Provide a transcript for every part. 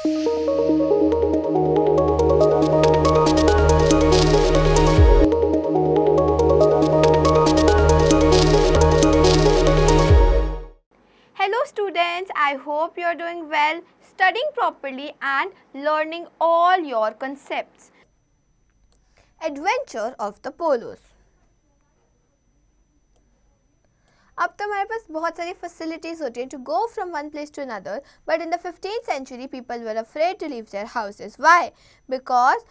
Hello students, I hope you are doing well, studying properly and learning all your concepts. Adventure of the Polos. अब तो हमारे पास बहुत सारी facilities होती हैं to go from one place to another, but in the 15th century people were afraid to leave their houses. Why? Because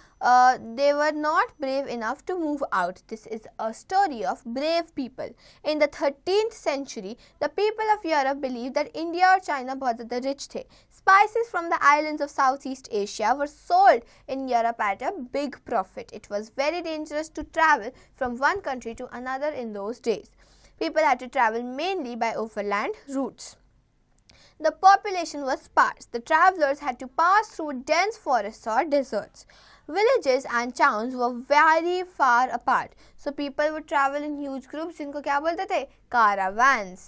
they were not brave enough to move out. This is a story of brave people. In the 13th century, the people of Europe believed that India और China बहुत ज़्यादा rich थे. Spices from the islands of Southeast Asia were sold in Europe at a big profit. It was very dangerous to travel from one country to another in those days. People had to travel mainly by overland routes. The population was sparse. The travelers had to pass through dense forests or deserts. Villages and towns were very far apart. So people would travel in huge groups, जिनको क्या बोलते थे? Caravans.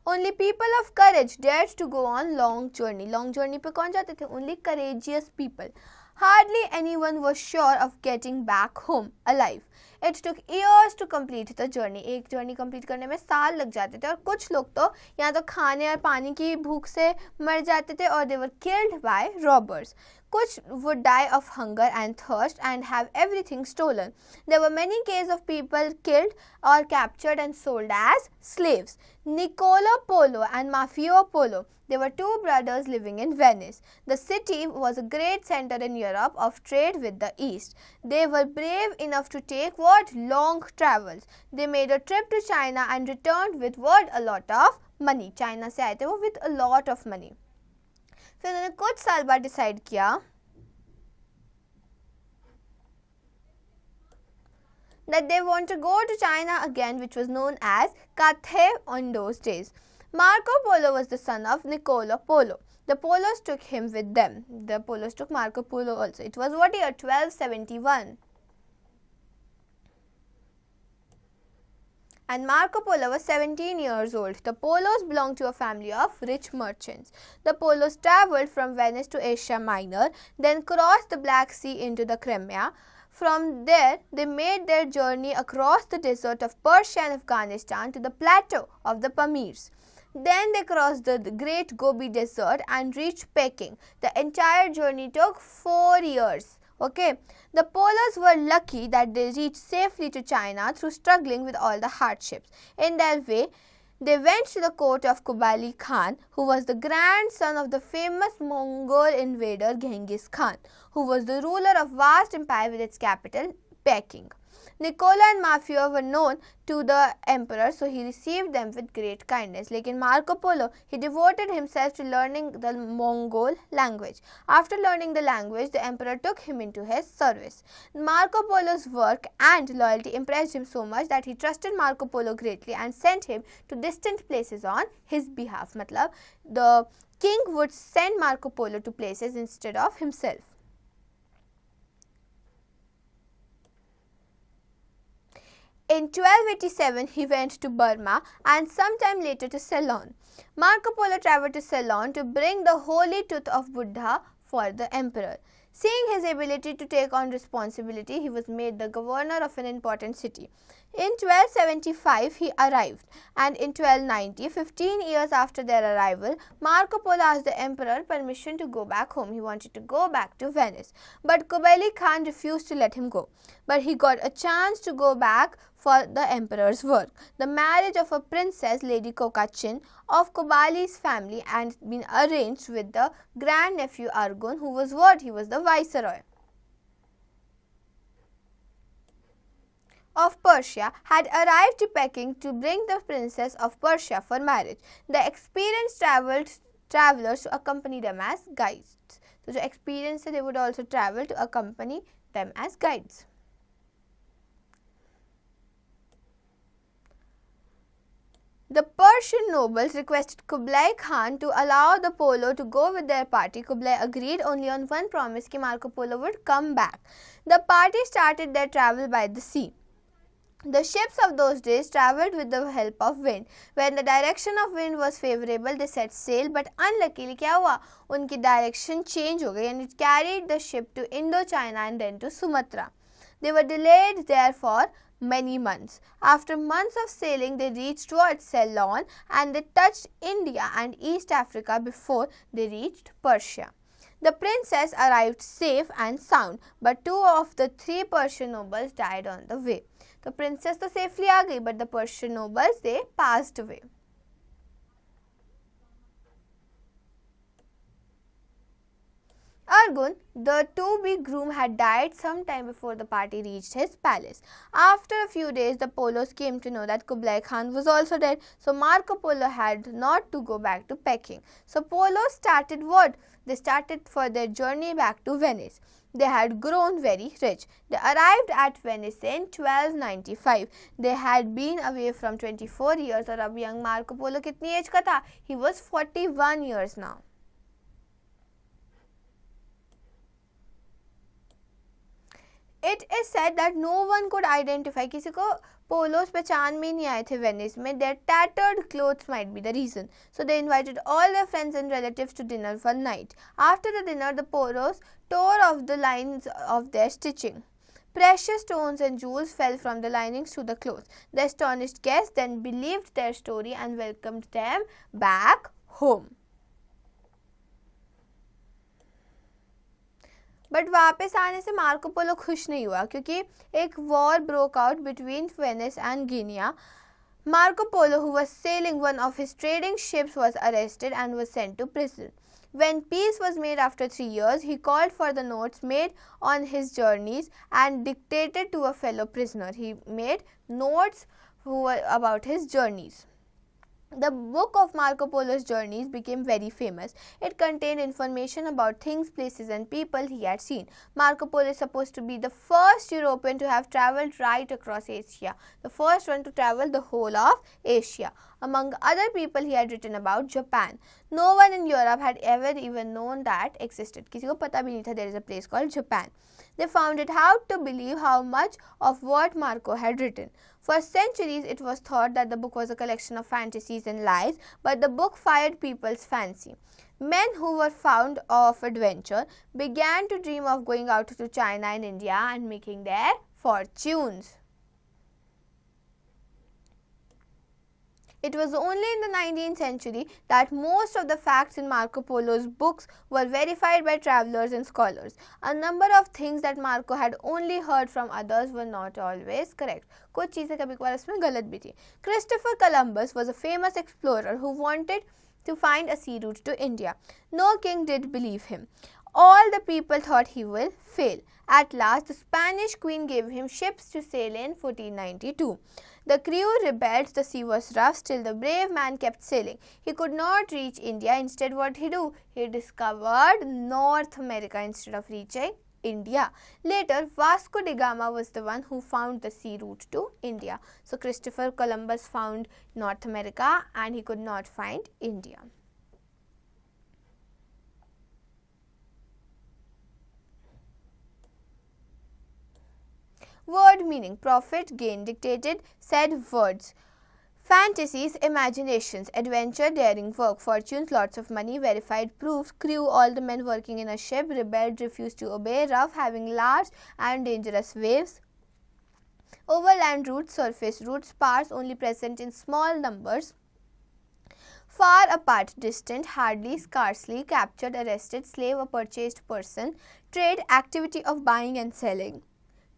Only people of courage dared to go on long journey. Long journey पे कौन जाते थे? Only courageous people. Hardly anyone was sure of getting back home alive. It took years to complete the journey. एक journey complete करने में साल लग जाते थे और कुछ लोग तो यहाँ तो खाने और पानी की भूख से मर जाते थे और they were killed by robbers. कुछ would die of hunger and thirst and have everything stolen. There were many cases of people killed or captured and sold as slaves. Niccolo Polo and Maffeo Polo, they were two brothers living in Venice. The city was a great center in Europe of trade with the East. They were brave enough to take long travels. They made a trip to China and returned with a lot of money. China से आए थे वो with a lot of money. फिर उन्होंने कुछ साल बाद decide किया that they want to go to China again, which was known as Cathay in those days. Marco Polo was the son of Niccolo Polo. The Polos took him with them. The Polos took Marco Polo also. It was what year? 1271. And Marco Polo was 17 years old. The Polos belonged to a family of rich merchants. The Polos travelled from Venice to Asia Minor, then crossed the Black Sea into the Crimea. From there, they made their journey across the desert of Persia and Afghanistan to the plateau of the Pamirs. Then they crossed the Great Gobi Desert and reached Peking. The entire journey took 4 years. Okay, the Polos were lucky that they reached safely to China through struggling with all the hardships. In their way, they went to the court of Kublai Khan, who was the grandson of the famous Mongol invader Genghis Khan, who was the ruler of vast empire with its capital Peking. Niccolo and Maffeo were known to the emperor, so he received them with great kindness. Lekin Marco Polo, he devoted himself to learning the Mongol language. After learning the language, the emperor took him into his service. Marco Polo's work and loyalty impressed him so much that he trusted Marco Polo greatly and sent him to distant places on his behalf. Matlab, the king would send Marco Polo to places instead of himself. In 1287, he went to Burma and sometime later to Ceylon. Marco Polo travelled to Ceylon to bring the holy tooth of Buddha for the emperor. Seeing his ability to take on responsibility, he was made the governor of an important city. In 1275, he arrived, and in 1290, 15 years after their arrival, Marco Polo asked the emperor permission to go back home. He wanted to go back to Venice, but Kublai Khan refused to let him go. But he got a chance to go back for the emperor's work. The marriage of a princess, Lady Kokachin, of Kublai's family and been arranged with the grandnephew Argun, who was what? He was the viceroy of Persia, had arrived to Peking to bring the princess of Persia for marriage. The experienced travelers to accompany them as guides. So, the experienced, they would also travel to accompany them as guides. The Persian nobles requested Kublai Khan to allow the Polo to go with their party. Kublai agreed only on one promise that Marco Polo would come back. The party started their travel by the sea. The ships of those days travelled with the help of wind. When the direction of wind was favourable, they set sail, but unluckily क्या हुआ, उनकी direction change हो गई and it carried the ship to Indochina and then to Sumatra. They were delayed there for many months. After months of sailing, they reached towards Ceylon and they touched India and East Africa before they reached Persia. The princess arrived safe and sound, but 2 of the 3 Persian nobles died on the way. The princess तो safely आ गई, but the Persian nobles they passed away. Argun, the to-be groom, had died some time before the party reached his palace. After a few days, the Polos came to know that Kublai Khan was also dead, so Marco Polo had not to go back to Peking. So Polos started what? They started for their journey back to Venice. They had grown very rich. They arrived at Venice in 1295. They had been away from 24 years और अब young Marco Polo कितनी as का था? He was 41 years now. It is said that no one could identify, किसी को पोलोस पहचान में नहीं आए थे वेनिस में. Their tattered clothes might be the reason. So they invited all their friends and relatives to dinner one night. After the dinner, the Polos tore off the lines of their stitching. Precious stones and jewels fell from the linings to the clothes. The astonished guests then believed their story and welcomed them back home. But वापस आने से Marco Polo खुश नहीं हुआ क्योंकि एक war broke out between Venice and Guinea. Marco Polo, who was sailing one of his trading ships, was arrested and was sent to prison. When peace was made after 3 years, he called for the notes made on his journeys and dictated to a fellow prisoner. He made notes about his journeys. The book of Marco Polo's journeys became very famous. It contained information about things, places and people he had seen. Marco Polo is supposed to be the first European to have travelled right across Asia, the first one to travel the whole of Asia. Among other people, he had written about Japan. No one in Europe had ever even known that existed. किसी को पता भी नहीं था there is a place called Japan. They found it hard to believe how much of what Marco had written. For centuries, it was thought that the book was a collection of fantasies and lies, but the book fired people's fancy. Men who were fond of adventure began to dream of going out to China and India and making their fortunes. It was only in the 19th century that most of the facts in Marco Polo's books were verified by travelers and scholars. A number of things that Marco had only heard from others were not always correct. कुछ चीज़ें कभी-कभार इसमें गलत भी थी. Christopher Columbus was a famous explorer who wanted to find a sea route to India. No king did believe him. All the people thought he will fail. At last, the Spanish queen gave him ships to sail in 1492. The crew rebelled, the sea was rough, still the brave man kept sailing. He could not reach India. Instead, what did he do? He discovered North America instead of reaching India. Later, Vasco da Gama was the one who found the sea route to India. So, Christopher Columbus found North America and he could not find India. Word meaning: profit, gain, dictated, said words. Fantasies, imaginations, adventure, daring work, fortunes, lots of money, verified proofs, crew, all the men working in a ship, rebelled, refused to obey, rough, having large and dangerous waves, overland routes, surface routes, sparse, only present in small numbers, far apart, distant, hardly, scarcely, captured, arrested, slave, a purchased person, trade, activity of buying and selling,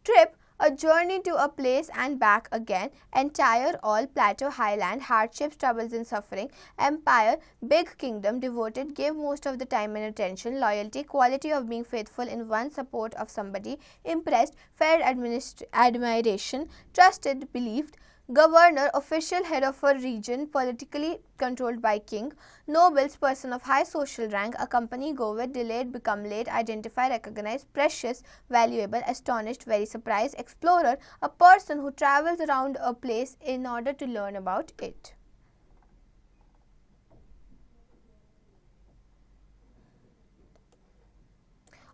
trip, a journey to a place and back again, entire, all, plateau, highland, hardships, troubles and suffering, empire, big kingdom, devoted, give most of the time and attention, loyalty, quality of being faithful in one, support of somebody, impressed, felt admiration, trusted, believed, governor, official head of a region, politically controlled by king, nobles, person of high social rank, accompany, go with, delayed, become late, identify, recognize, precious, valuable, astonished, very surprised, explorer, a person who travels around a place in order to learn about it.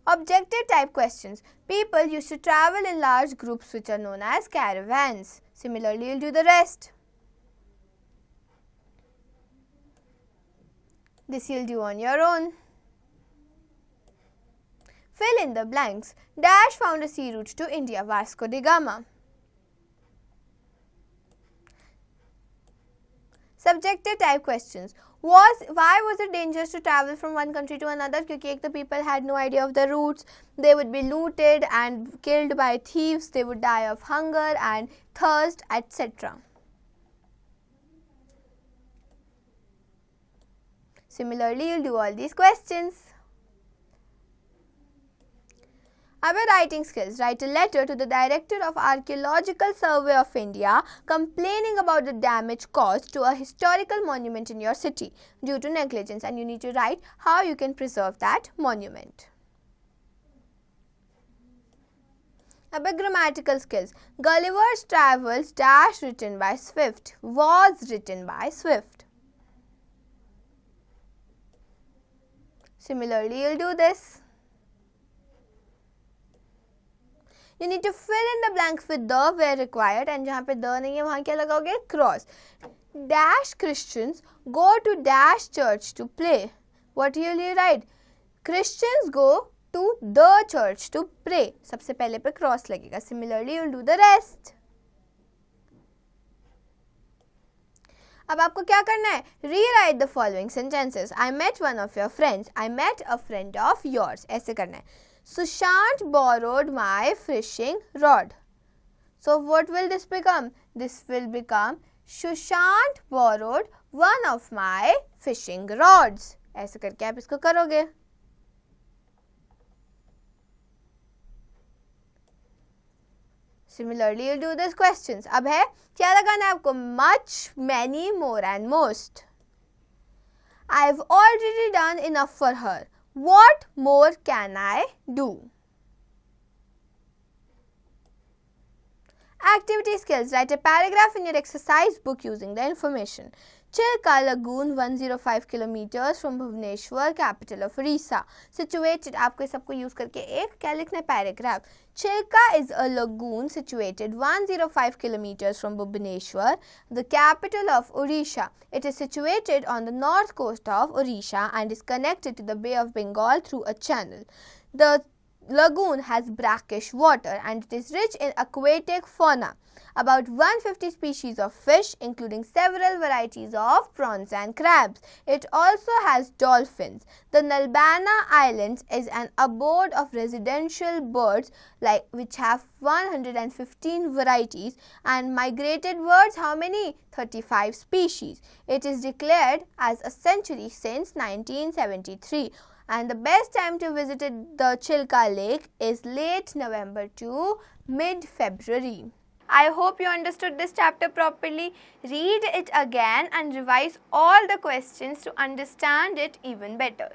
Objective type questions. People used to travel in large groups which are known as caravans. Similarly, you'll do the rest. This you'll do on your own. Fill in the blanks. Dash found a sea route to India, Vasco da Gama. Subjective type questions. Why was it dangerous to travel from one country to another? Because the people had no idea of the routes. They would be looted and killed by thieves. They would die of hunger and thirst, etc. Similarly, you'll do all these questions. Our writing skills. Write a letter to the Director of Archaeological Survey of India complaining about the damage caused to a historical monument in your city due to negligence, and you need to write how you can preserve that monument. Our grammatical skills. Gulliver's Travels dash written by Swift was written by Swift. Similarly, you'll do this. You need to fill in the blanks with the where required, and जहाँ पे the नहीं है वहाँ क्या लगाओगे? Cross. Dash Christians go to dash church to play. What will you write? Christians go to the church to pray. सबसे पहले पे cross लगेगा. Similarly, you will do the rest. अब आपको क्या करना है? Rewrite the following sentences. I met one of your friends. I met a friend of yours. ऐसे करना है. Sushant borrowed my fishing rod. So what will this become? This will become Sushant borrowed one of my fishing rods. ऐसे करके आप इसको करोगे. Similarly, you'll do these questions. अब है क्या लगाना है आपको? Much, many, more and most. I've already done enough for her. What more can I do? Activity skills. Write a paragraph in your exercise book using the information. Chilka Lagoon 105 kilometers from Bhubaneswar, capital of Orissa. Situated, आपको सबको use करके एक क्या लिखना है? Paragraph. Chilka is a lagoon situated 105 kilometers from Bhubaneswar, the capital of Orissa. It is situated on the north coast of Orissa and is connected to the Bay of Bengal through a channel. The lagoon has brackish water and it is rich in aquatic fauna. About 150 species of fish, including several varieties of prawns and crabs. It also has dolphins. The Nalbana Islands is an abode of residential birds which have 115 varieties, and migrated birds, how many? 35 species. It is declared as a sanctuary since 1973. And the best time to visit the Chilka Lake is late November to mid-February. I hope you understood this chapter properly. Read it again and revise all the questions to understand it even better.